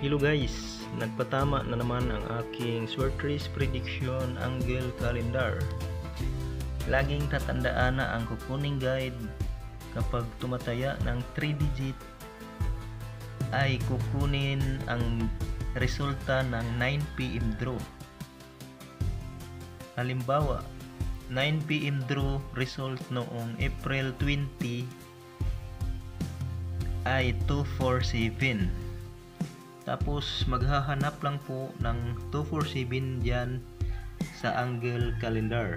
Hello guys, nagpatama na naman ang aking Swertres Prediction Angle Calendar. Laging tatandaan na ang kukuning guide kapag tumataya ng 3 digit ay kukunin ang resulta ng 9 PM draw. Halimbawa, 9 PM draw result noong April 20 ay 247. Tapos maghahanap lang po ng 247 diyan sa angle calendar.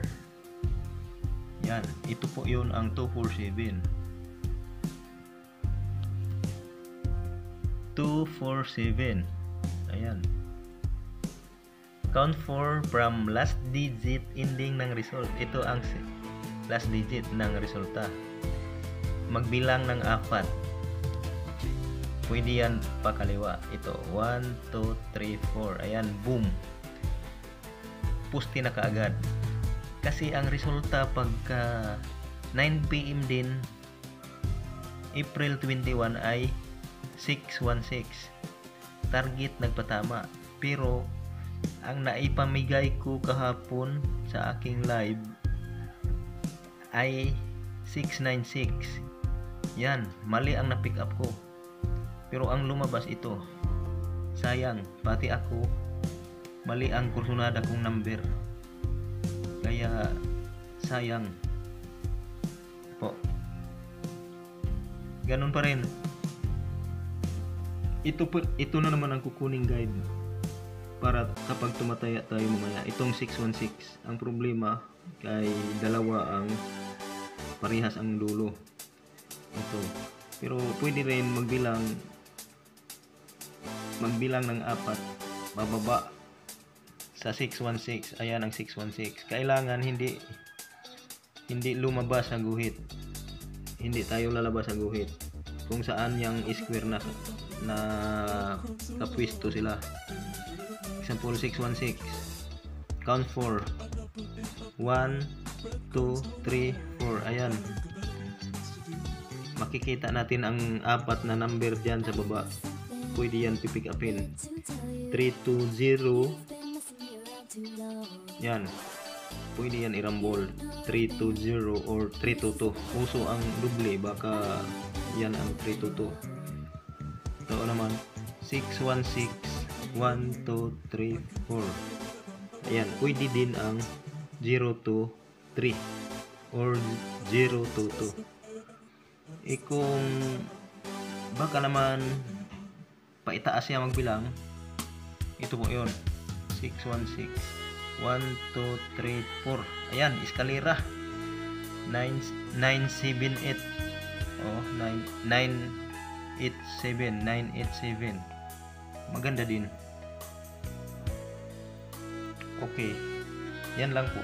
Yan, ito po 'yun ang 247. 247. Ayan. Count 4 from last digit ending ng result. Ito ang last digit ng resulta. Magbilang ng 4. Pwede yan pakaliwa. Ito, 1, 2, 3, 4. Ayan, boom. Pusti na kaagad. Kasi ang resulta pagka 9 PM din, April 21 ay 616. Target nagpatama. Pero, ang naipamigay ko kahapon sa aking live ay 696. Yan, mali ang na-pick up ko. Pero ang lumabas ito. Sayang, pati ako mali ang kursunada kong number. Kaya sayang po. Ganun pa rin. Ito na naman ang kukuning guide para kapag tumataya tayo mamaya. Itong 616. Ang problema kay dalawa ang parehas ang dulo. Ito. Pero pwede rin magbilang ng 4 bababa sa 616. Ayan ang 616. Kailangan hindi lumabas sa guhit. Hindi tayo lalabas sa guhit. Kung saan yung square na kapwisto sila. Example 616. Count 4. 1, 2, 3, 4. Ayan. Makikita natin ang 4 na number dyan sa baba. Pwede yan pipick upin. 320. Yan. Pwede yan irambol. 320 or 322. Uso ang doble. Baka yan ang 322. Ito naman. 616. 1, 2, 3, 4. Ayan. Pwede din ang 023 or 022. Kung baka naman paitaas siya magbilang, ito po yun, 616, 1, 2, 3, 4. Ayan, eskalera 978. 987. Maganda din. Okay, yan lang po.